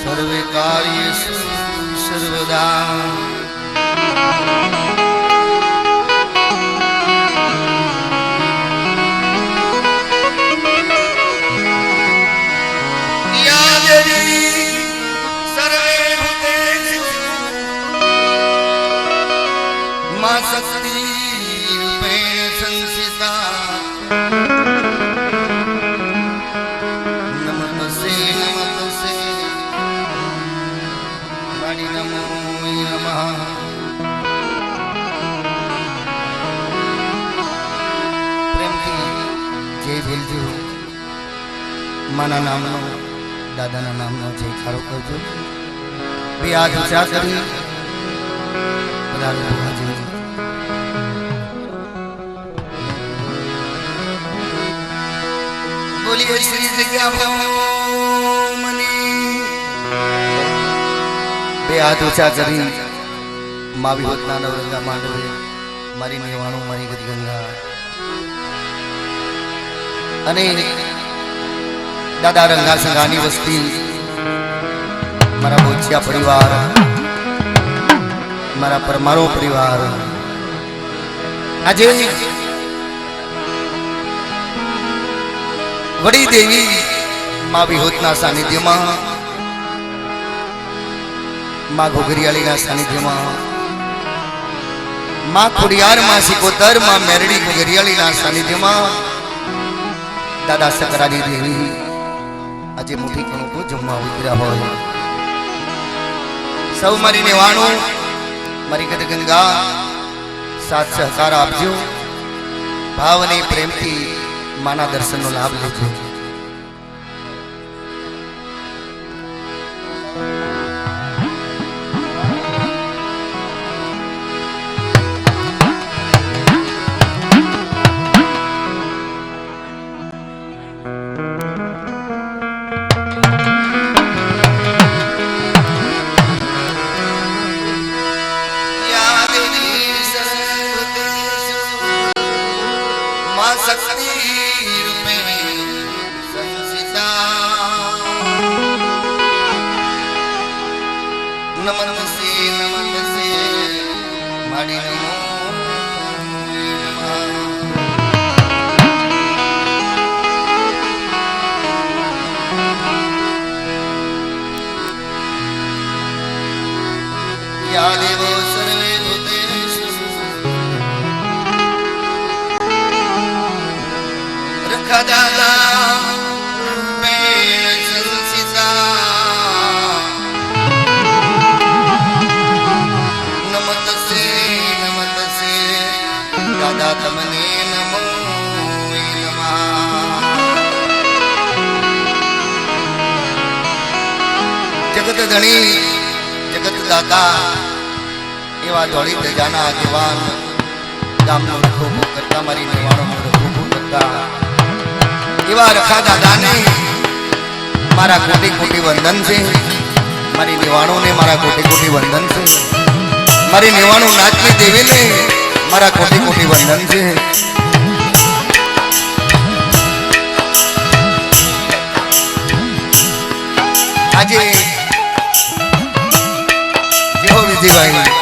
सर्वे कार्येषु सर्वदा या देवी सर्वे भूतेषु मा शक्ति रूपेण संस्थिता नमस्ते नमस्ते वाणी नमो नमः प्रेम की जय बोलजो माना नामनो दादाना नामनो जय खारो करजो बे हाथ ऊंचा करी बधाई हाजिर बोलिए श्री जग्या मनी बे हाथ ऊंचा करी माँ विभूतना नवरंगा मांडवे मारी निवाणु मारी गति गंगा अने दादा रंगा संगानी वस्ती मारा बोचिया परिवार मारा परमारो परिवार आज वड़ी देवी माँ विभूतना सानिध्य में माँ घोघरियाली ना सानिध्य में माँ खुड़ियार माँ सिकोतर माँ मेरड़ी घोघरियाली ना सानिध्य में दादा सकरानी देवी आज मुठी कणु को जमवा उतर्या होय सौ मारी नेवाणु मारी गद गंगा साथ सहकार आपजो भावने प्रेम की माना दर्शन नो लाभ लेजो शक्ति रूपेण संस्थिता नमस्ते नमस्ते माड़ी नमो नमः या देवो सर्वे भूतेषु दादा रूपेण संस्थिता नमस्ते नमस्ते दादा तमने नमो नमः जगत धनी जगत दाता एवा धोड़ी प्रजाना आगेवान गामनो रखोबो करता मारी नेवाणो रखोबो करता एवा रखा दादा ने मारा कोटि कोटि वंदन से मारी निवाणु ने मारा कोटि कोटि वंदन से मारी निवाणु नाचनी देवी ने मारा कोटि कोटि वंदन से आज जो विधि भाई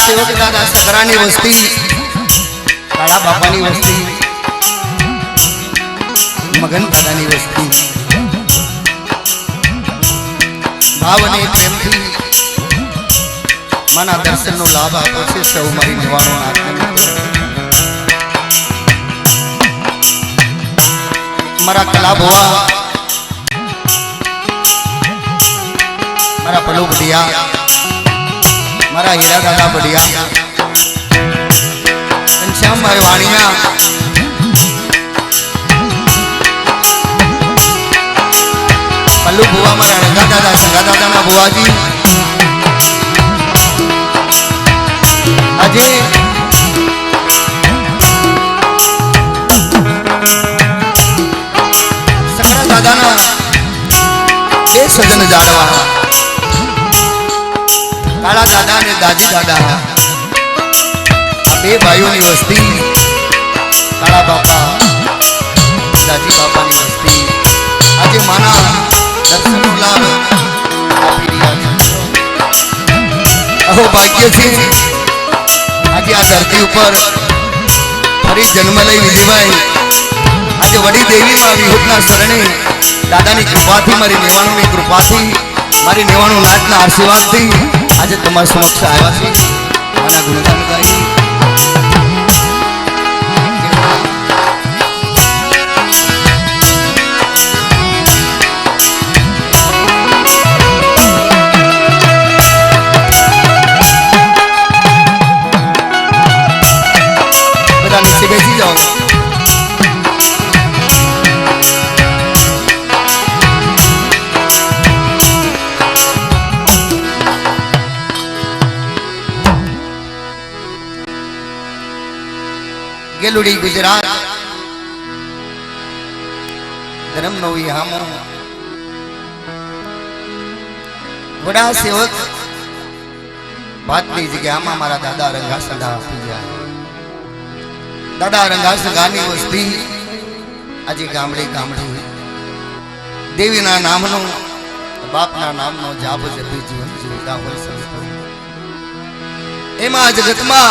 सेवक दादा सकरानी वस्ती काला बापानी वस्ती मगन दादानी वस्ती भावने प्रेम थी मना दर्शन नो लाभ आपो छे सौ मारी निवाणो मारा कला भुआ मारा पलू बढ़िया मारा हीरा दादा बढ़िया घनश्याम भाई वाणिया पल्लू बुआ मारा रंगा दादा संगा दादा ना बुआ जी अजय सजन जाड़वा काला दादा ने दादी दादा बे भाइयों की वस्ती काला बापा दादी बापा की वस्ती आज माना दर्शन लाभ अहो भाग्य से आज आ धरती ऊपर फरी जन्म लई विजयभाई आज वड़ी देवी मां विहुतना शरणे दादा की कृपा थी मारी नेवाणु की कृपा थी मारी नेवाणु नाचना आशीर्वाद थी आज तुम्हारे समक्ष आया छे आना गुणगान गाई बेटा नीचे बैठी जाओ गेलुड़ी गुजरात धर्म नो हामो वड़ा सेवक बात की जगह में मारा दादा रंगा सदा पूजा दादा रंगा सगानी वस्ती आज गामड़े गामड़े देवी ना नाम नो बाप ना नाम नो जाप जपी जीवन जीवता हो सकता एमा जगत में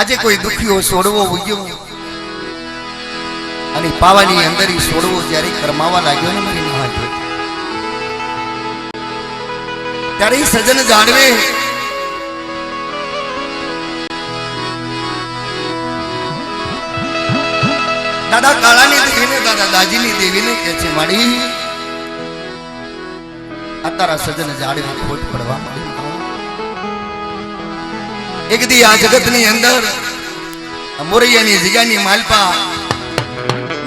आज कोई दुखियो सोड़वो उग्यो अने पावानी अंदर ही सोड़वो जारी करमावा लाग्यो ने मारी मां त्यारे सजन जाणवे दादा काला ने देवी ने दादा दाजी ने देवी ने कहे छे माड़ी अतारा सजन जाणवे खोट पड़वा माड़ी एक दी आ जगत नी अंदर मोरैया नी जगह नी मालपा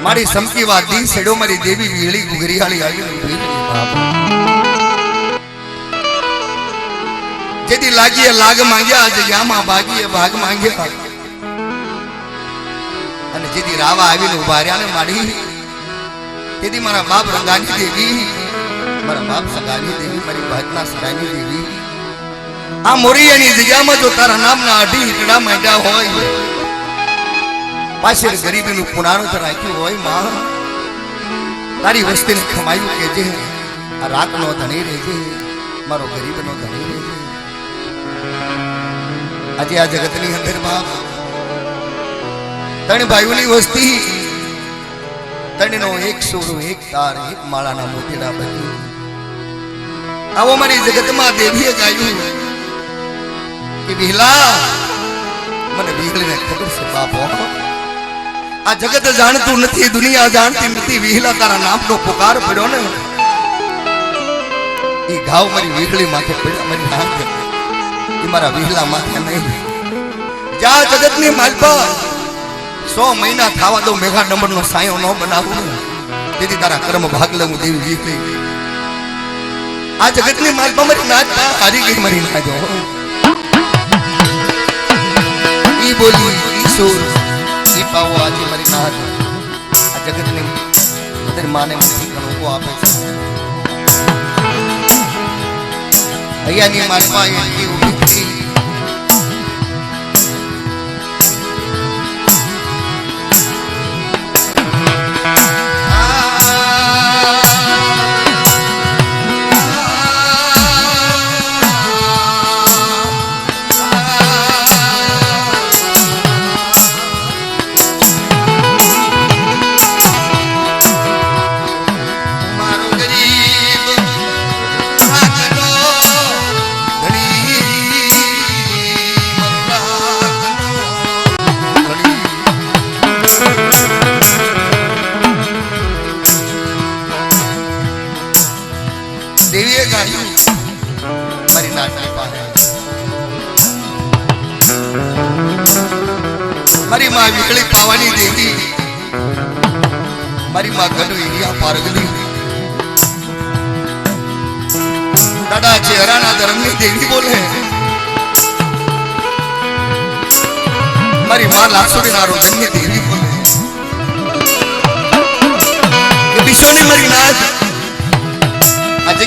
मारी समकी वात दी सेडो मारी देवी वीली गुगरियाली आई जेदी लागी लाग मांग्या जगह मां भागी भाग मांग्या अने जेदी रावा आवीने उभा रह्या ने माड़ी तेदी मारा बाप रंगानी देवी मारा बाप सगानी देवी मारी भाजना सरानी देवी आ मोरिया नी जगह में जो तारा नाम ना अडी इकड़ा मांड्या होय पाछे गरीबी नु पुनारो त राख्यो होय मां तारी वस्ती ने खमायु के जे आ रात नो धणी रेजे मारो गरीब नो धणी रेजे आज आ जगत नी अंदर बाप तण भाईओ नी वस्ती तण नो एक सोरो एक तार एक माळा ना मोतीड़ा बनी आवो मारी जगत में देवीए गायु कि विहला मने विहले ने खबर से बापो आ जगत जानतू नथी दुनिया जानती नथी विहला तारा नाम नो पुकार पड़ो ने ई घाव मारी विहली माथे पड़ा मारी हाथ ई मारा विहला माथे नहीं जा जगत नी मालपा 100 महीना थावा दो मेघा नंबर नो सायो नो बनावू दीदी तारा कर्म भाग ले देवी विहली आ जगत नी मालपा मारी नाच हारी गई मारी नाच ई बोली ईश्वर ई पाओ आज मरी नाथ आ जगत ने तेरे माने मुझे कनो को आपे भैया नी मालपा ये की उठी देवीए गायु मारी नाचनी पाए मारी मां विकली पावानी देवी मारी मां गडू इंडिया पारगली दादा चेहराना धर्मनी देवी बोले मारी मां लासुड़ी नारो जन्य देवी बोले विश्व ने मारी नाच आज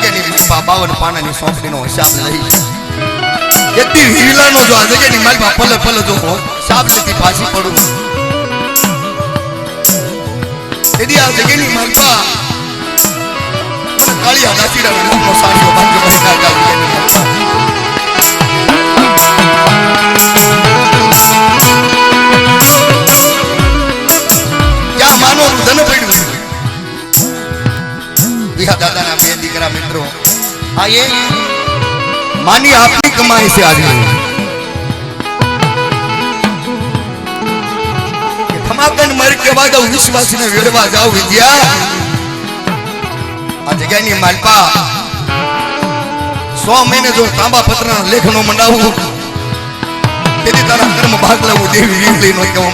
मालपा 52 पानानी सोंपડીનો હિસાબ લઈ એતી હીલાનો જો આ જગ્યાની માલપા પલ પલ જો હિસાબ લેતી પાછી પડું એદી આ જગ્યાની માલપા કાળિયા દાસીડા નો સાડીઓ બાંધો મહિના ગાલી क्या मानो धन पड़ू विहा दादा ना बे दीकरा मित्रों आइए मानी आपकी कमाई से आज धमाकन मर के बाद विश्वास ने वेड़वा जाओ विद्या आ जगह नी मालपा 100 महीने जो तांबा पत्र लेखनो मंडाऊ तेरी तारा कर्म भाग लऊ देवी रीली नो के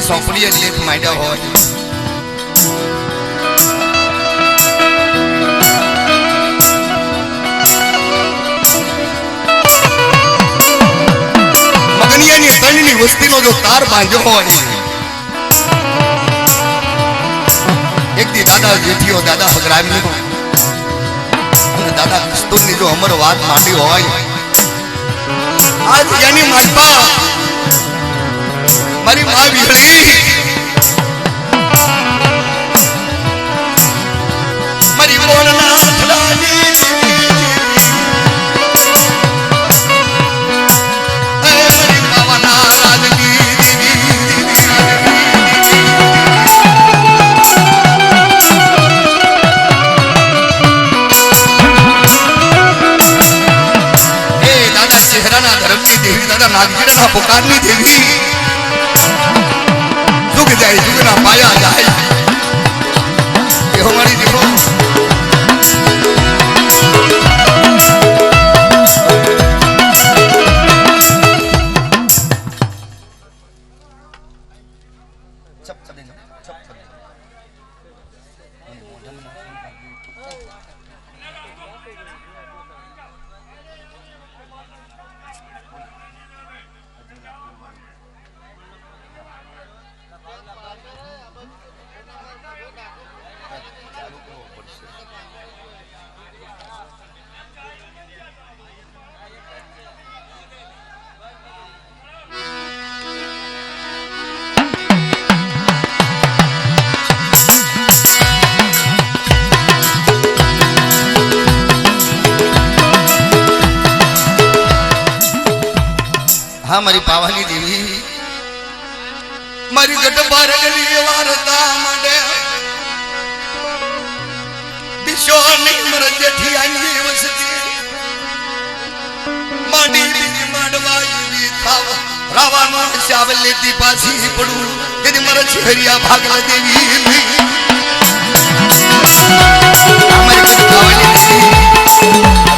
सोंपड़ी लेख माइडा हो मगनिया नी तणनी वस्ती नो जो तार बांधो हो एक दी दादा जेठियो दादा हगराम नी दादा कस्तूर नी जो अमर बात मांडी हो आज यानी मालपा मारी मां बिगड़ी मारी बोलना खड़ानी मारी पावना राजनी ए दादा चेहराना धर्मनी देवी दादा नागजीराना पुकारनी देवी जुग जाए जुगना पाया जाए ये हमारी देखो हाँ मारी पावानी देवी मारी गट बार गली वारता माडे दिशो नहीं मर जेठी आंगी वसती माडी बिनी माडवाई भी थाव रावानो शावल लेती पासी पड़ू तेरी मर छिहरिया भागला देवी हमारी गट पावानी देवी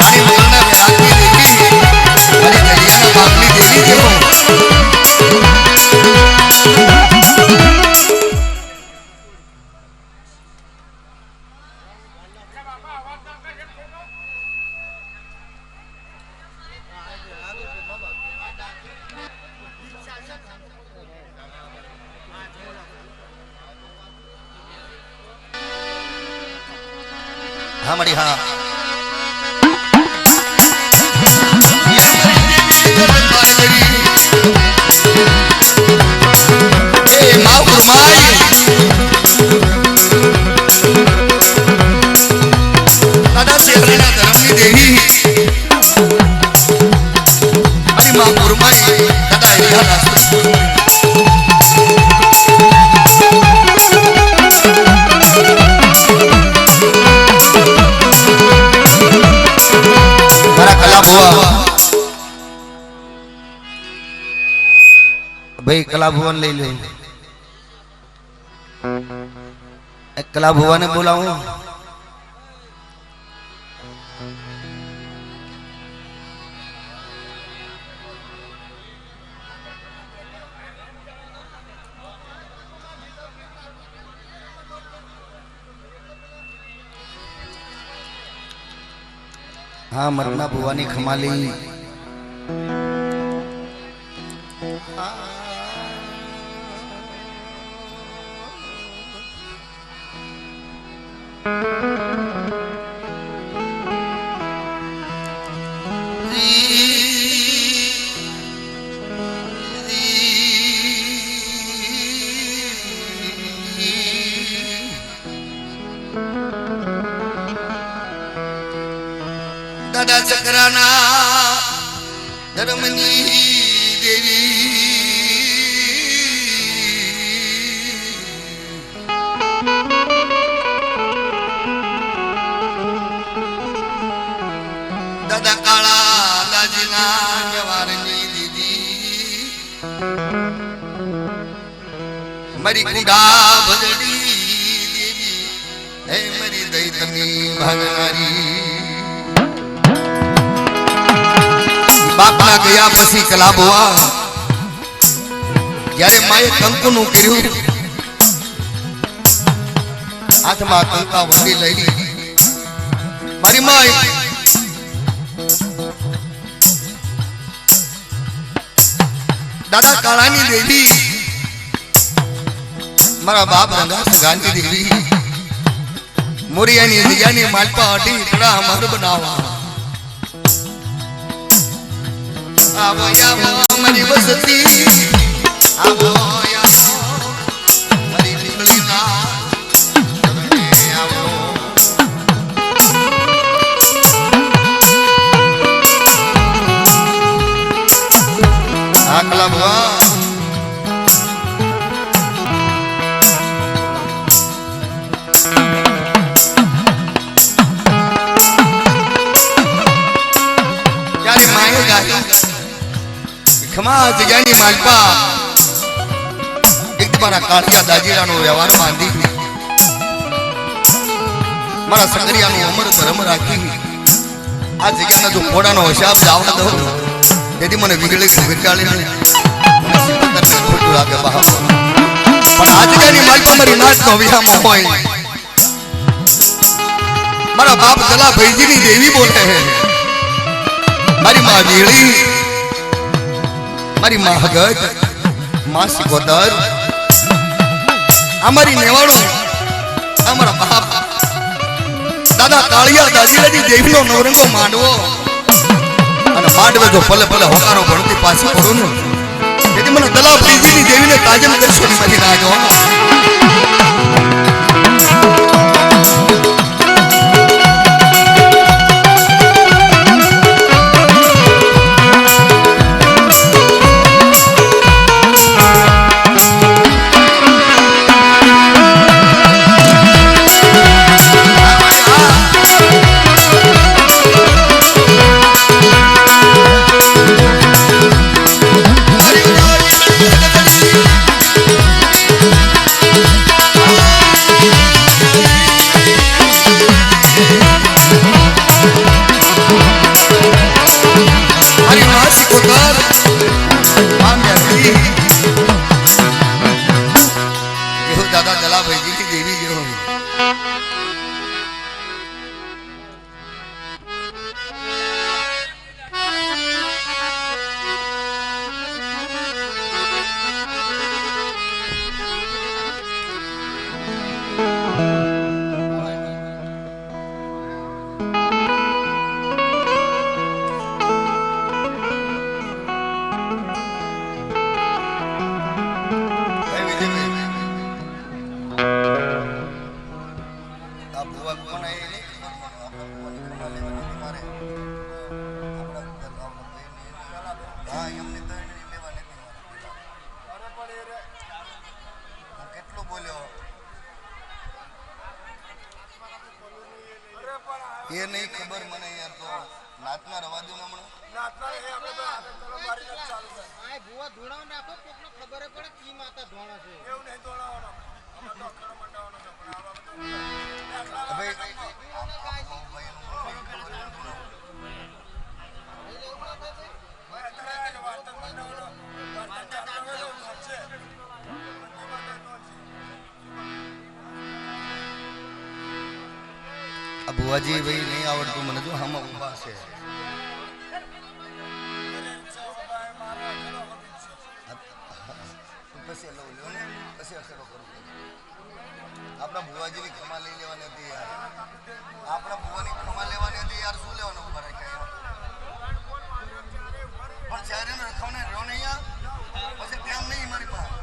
मारी बोलना में आती देवी मारी गलियाना भागली देवी देखो हमारी हाँ माँ भाई कला भुवन ले लो, कला भुवन ने बुलाऊं। हाँ मरना भुवानी खमाली दादा चक्राना धर्मनी देवी दादा काला दाजीना जवारनी दीदी मरी कुंडा भजड़ी देवी है मरी दैतनी भगनारी बापना गया पसी कला बुआ यारे माए कंकु नु कर्यु हाथ में कंका वंडी लई मारी माए दादा कालानी देवी मारा बाप रंगा सगानी देवी मोरियानी दियानी मालपा अटी इकड़ा हमार बनावा आवो यावो मरी बसती आवो यावो मरी बिगड़ीना आवो आकला बुआ यारी माए गाई खमा जगानी मालपा एक बारा कालिया दाजीरा नो व्यवहार बांधी मारा सकरिया नो अमर धर्म राखी आ जगह ना जो घोड़ा नो हिसाब जावना दो यदि मने बिगड़े बिगाड़े ने सिकंदर ने खोटू लागे बहा पण आज जगानी मालपा मारी नाच नो विहाम होय मारा बाप जला भैजी नी देवी बोले है मारी मां वीड़ी मारी माँ हगत माँ सिकोदर हमारी नेवाणु हमारा बाप दादा कालिया दाजीरा जी देवी नो नवरंगो मांडवो अने मांडवे जो पले पले होकारो भणती पासी पड़ो ने यदि मने दला भैजी नी देवी ने ताजम करशो नी मरी ना जो दादा जला भैजी की देवी जो ये नहीं खबर मने यार तो नाचना रवा दो ना નાતના એ આપણે તો ચલો મારી નાખ ચાલુ છે આ ભુવા ધોણાવ નાખો કોકને ખબર પડે કી માતા ધોણા છે એવું નહીં દોડાવવાનો અમે તો અખરો મંડાવવાનો છે પણ આ બાબત હવે बुआजी भाई नहीं आवड़तु મને જો હમ ઉભા છે પછી લો લો ને પછી અખરો કરું આપણા ભુવાજીની ખમા લઈ લેવાની હતી યાર આપણા ભુવાની ખમા લેવાની હતી યાર શું લેવાનું ઉભા રાખ્યા પણ ચારે ને રખવને રહ્યો નહીં યાર પછી ટાઈમ નહીં મારી પાસે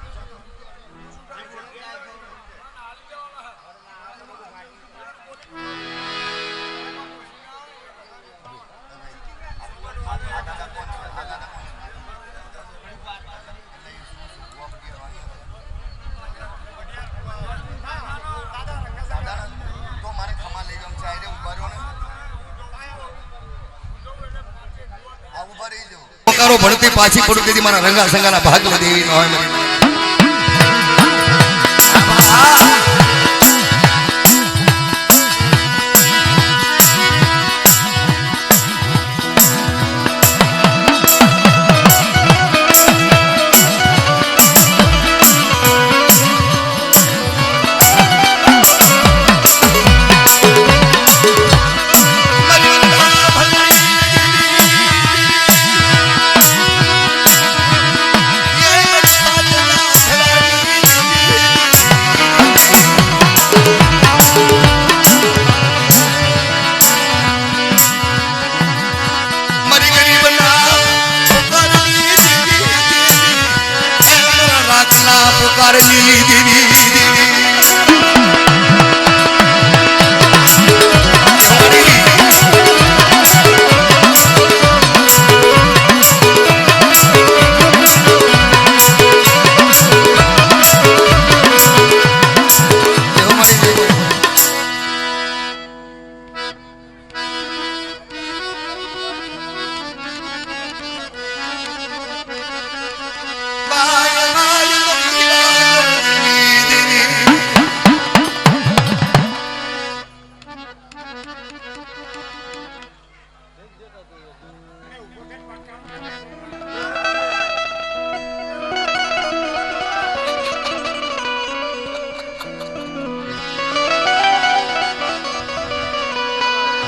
ભણતી પાછી પડતી હતી મારા રંગા સંગાના ભાગ લીધી નો હોય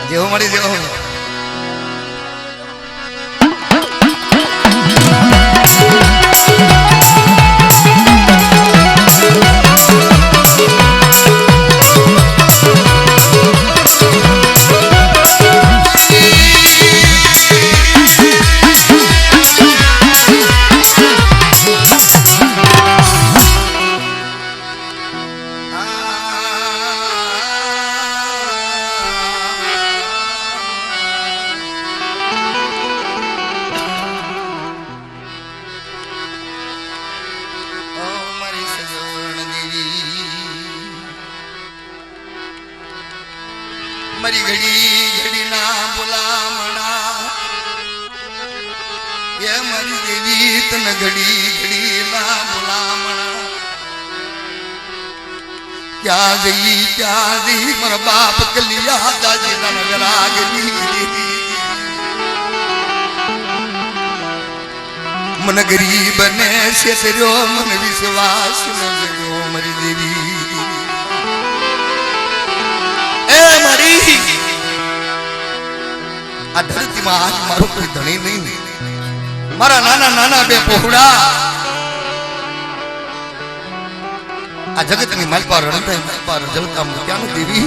જેવો મળી જેવો मरी घड़ी घड़ी ना बुलामणा ये मरी देवी तन घड़ी घड़ी ना बुलामणा क्या गई मर बाप कलिया दादी तन विरागनी मन गरीब ने से तेरो मन विश्वास न जगो मरी देवी आ धरती में आज मारो कोई धनी नहीं मारा नाना नाना बे पोहड़ा आ जगत में मालपा रणता मालपा जलता क्या देवी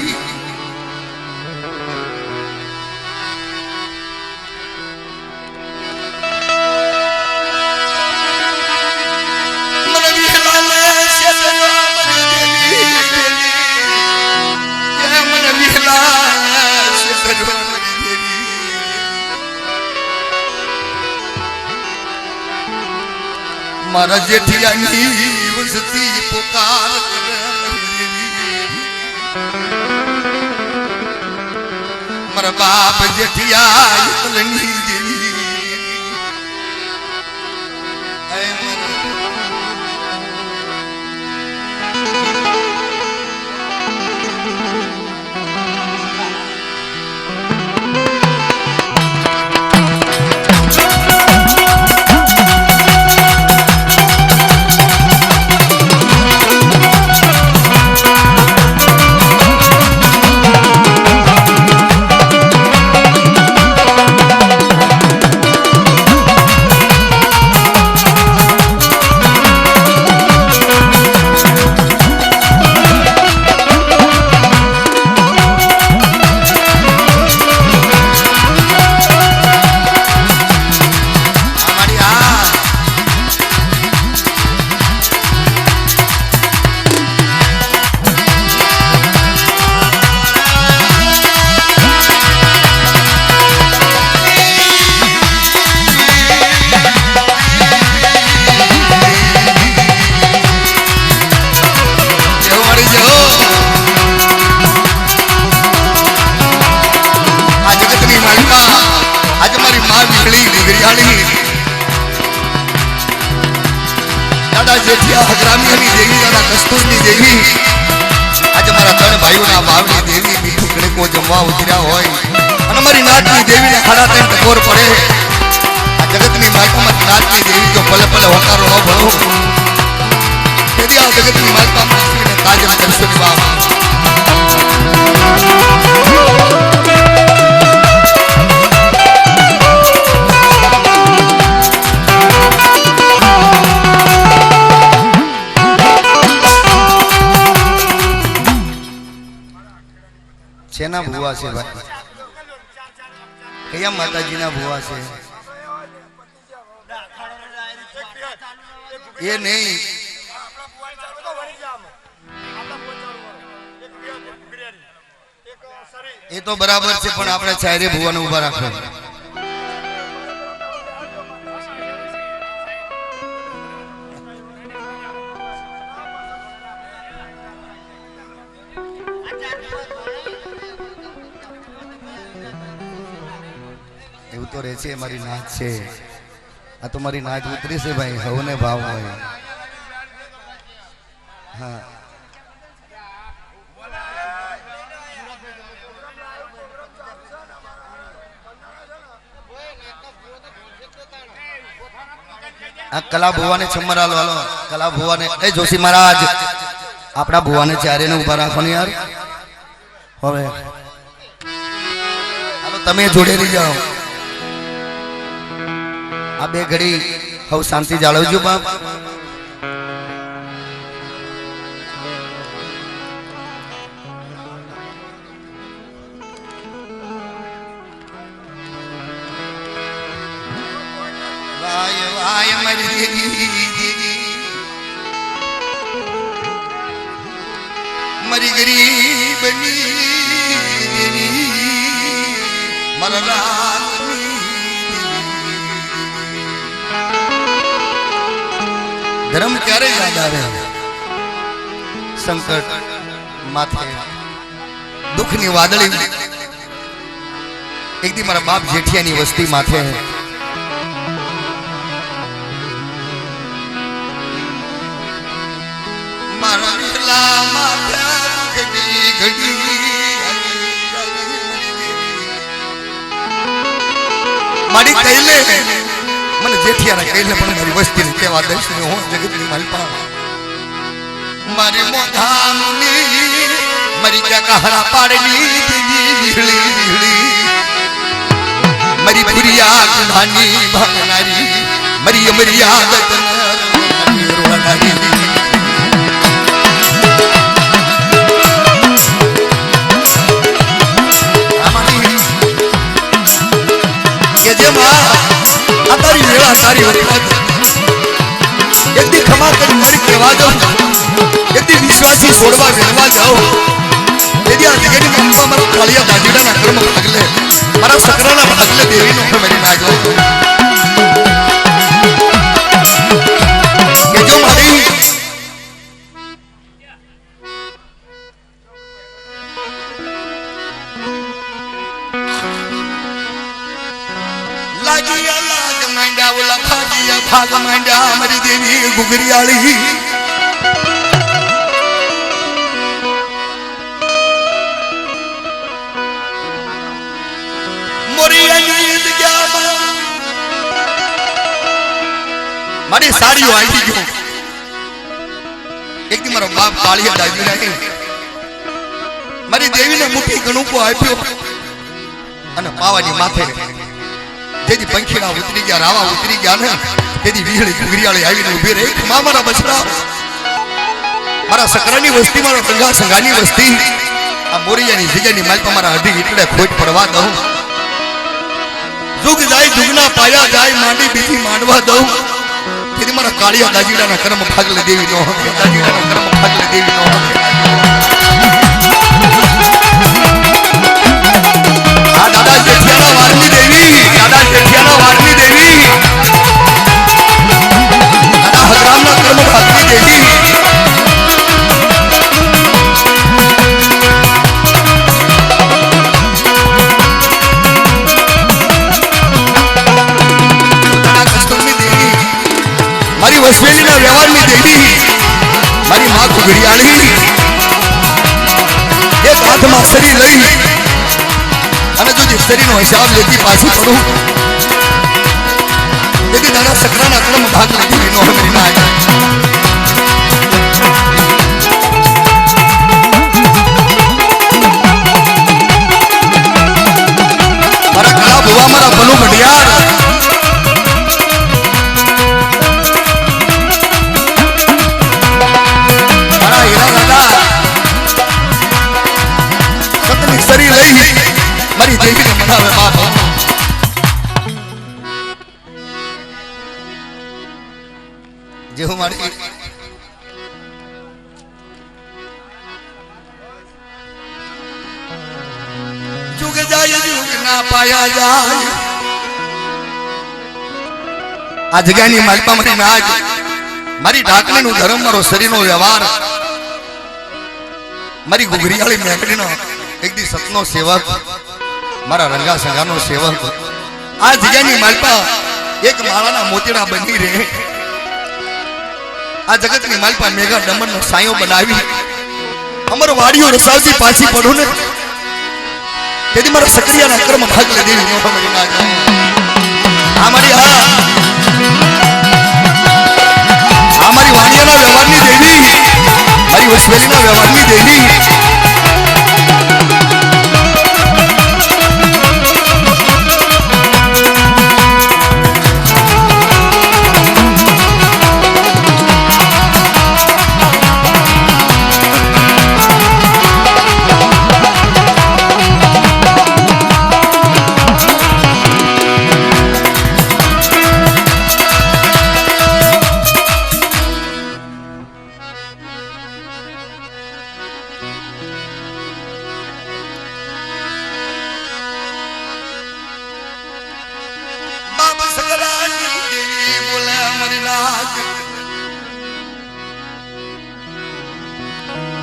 मारा जेठिया वसती पुकार मारा बाप जेठिया देवी જેઠિયા હગરામિયાની દેવી દાદા કસ્તુરની દેવી આજે મારા ત્રણ ભાઈઓના ભાવની દેવી મીઠું ગણકો જમવા ઉતર્યા હોય અને મારી નાતની દેવીને ખાડા ત્રણ ટકોર પડે આ જગતની માલપામાં નાતની દેવી જો પલે પલે હોકારો ન ભણો તેથી આ જગતની માલપામાં લક્ષ્મીને કાજલ કરશો ની બાપ છેના ભુવા છે ભાઈ કયા માતાજીના ભુવા છે એ નહીં એ તો બરાબર છે પણ આપણે ચારે ભુવાને ઉભા રાખો એવું તો રહે છે મારી નાચ છે આ તો મારી નાચ ઉતરી છે ભાઈ હવને ભાવ હોય હા આ કલા ભુવાને છમરાલો હાલો કલા ભુવાને એ જોશી મહારાજ આપણા ભુવાને ચારે ને ઉભા રાખો ને યાર હવે હાલો તમે જોડે રહી જાઓ આ બે ઘડી હવે શાંતિ જાળવજો બાપ વાય વાય મરી મરી ગરીબની મરલા ધર્મ ક્યારે યાદ આવે સંકટ માથે દુઃખની વાદળી એક દી મારા બાપ જેઠિયાની વસ્તી માથે મારા વિરલા માથે ઘડી ઘડી મારી કહીલે મને જેઠિયાને કહીલે પણ મારી વસ્તીને કેવા દઈશ ને હું જગતની માલપા મારી મોઢાની મારી ક્યાં કહારા પાડની દીવી વિહળી વિહળી મારી પ્રિયા ગુનાની ભાગનારી મારી મર્યાદત રોડાની કે જે માં આ તારી વેળા તારી વખત એકદી ખમા કરી મારી કહેવા દો એકદી વિશ્વાસી છોડવા વેણવા જાઓ તેથી આ જગતની મનમાં મારા કાળિયા દાદીડાના કર્મ ભાગલે મારા સકરાના ભાગલે દેવીનો મારી ના જાઓ કે જો મારી भाग मांडा मरी देवी गुगरियाली मारी साड़ियों आई थी क्यों एक दिन मारा बाप कालिया दादी रहे मारी देवी ने मुट्ठी गणु को आप्यो अने पावानी माथे तेजी पंखीड़ा उतरी गया रावा उतरी गया ने तेजी वीहड़ी गुगरियाली आवीने ऊभी रही खमा मारा बछड़ा मारा सकरानी वस्ती मारा संगा संगानी वस्ती आ मोरियानी जगहनी माल पर मारा अडी इटड़े खोट पड़वा दऊं जुग जाय जुगना पाया जाय मांडी बीती मांडवा दऊं तेजी मारा कालिया दाजीडाना कर्म भागले देवी नो दाजीडाना कर्म भागले देवी नो आ दादा जेठियाना वारनी देवी दादा जेठियाना वारनी देवी दादा हजरामना कर्म भागली देवी दादा कस्तूरनी देवी मारी वसवेलीना व्यवहारनी देवी ઘુઘરીયાળી એક હાથમાં સરી લઈ અને જો જે સરીનો હિસાબ લેતી પાછી પડું તેથી દાદા સકરાના કર્મ ભાગ લીધી નો હમરી ના મારા કળા ભુવા મારા બનુ મઢિયાર મારા હીરા દાદા સતની સરી લઈ મારી દેવીને મનાવે બાપ જેવું મારી जुग जाय जुग ना पाया जाय आ जग्यानी मालपा मरी में आज मारी ढाकणी नु धर्म मारो शरीर नो व्यवहार मारी घुघरीयाળી मेकड़ी नो एक दी सतनो सेवक मारा रंगा संगानो सेवक आ जग्यानी मालपा एक माळाना मोतीड़ा बनी रे आ जगतनी मालपा मेघा डमन नो सायो बनावी अमर वाड़ियो रसावती पाછી પડું ને यदि मारा सक्रिया ना कर्म भाग ले देवी नो हमारी ना जाए हमारी हमारी वाणिया ना व्यवहार नी देवी हमारी वसवेली ना व्यवहार नी देवी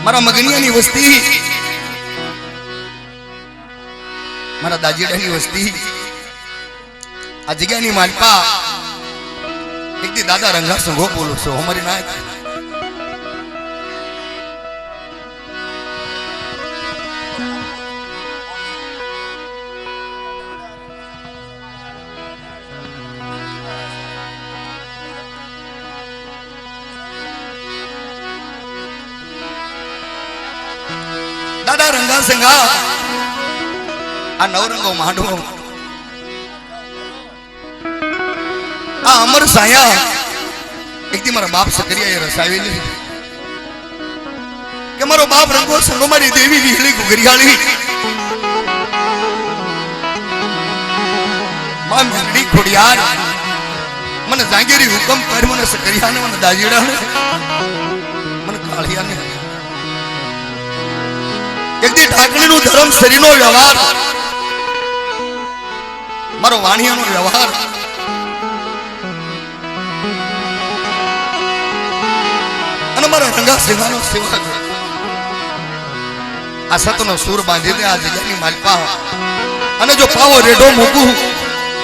मारा मगनियानी वस्ती मारा दाजीडानी वस्ती आ जग्यानी मालपा एक दी दादा रंगा संगो बोलो सो हमारी ना दादा रंगा संगा आ नवरंगो मांडवो आ अमर साया एक दी मारा बाप सकरिया ये रसावेली के मारो बाप रंगो संगो मारी देवी लीली घुघरीयाળી मां मेलडी खोडियार मन जांगेरी हुकम कर मन सकरिया ने मन दाजीड़ा ने मन कालिया ने एक दी ढाकणी नु धर्म शरीर नो व्यवहार मारो वाणिया नो व्यवहार अने मारो रंगा सेवानो सेवक आ सतनो सूर बांधी दे आ जग्यानी मालपा अने जो पावो रेडो मूकू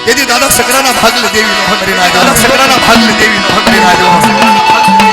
यदि दादा सकराना भाग ले देवी नो हमारी ना दादा सकराना भाग ले देवी नो हमारी ना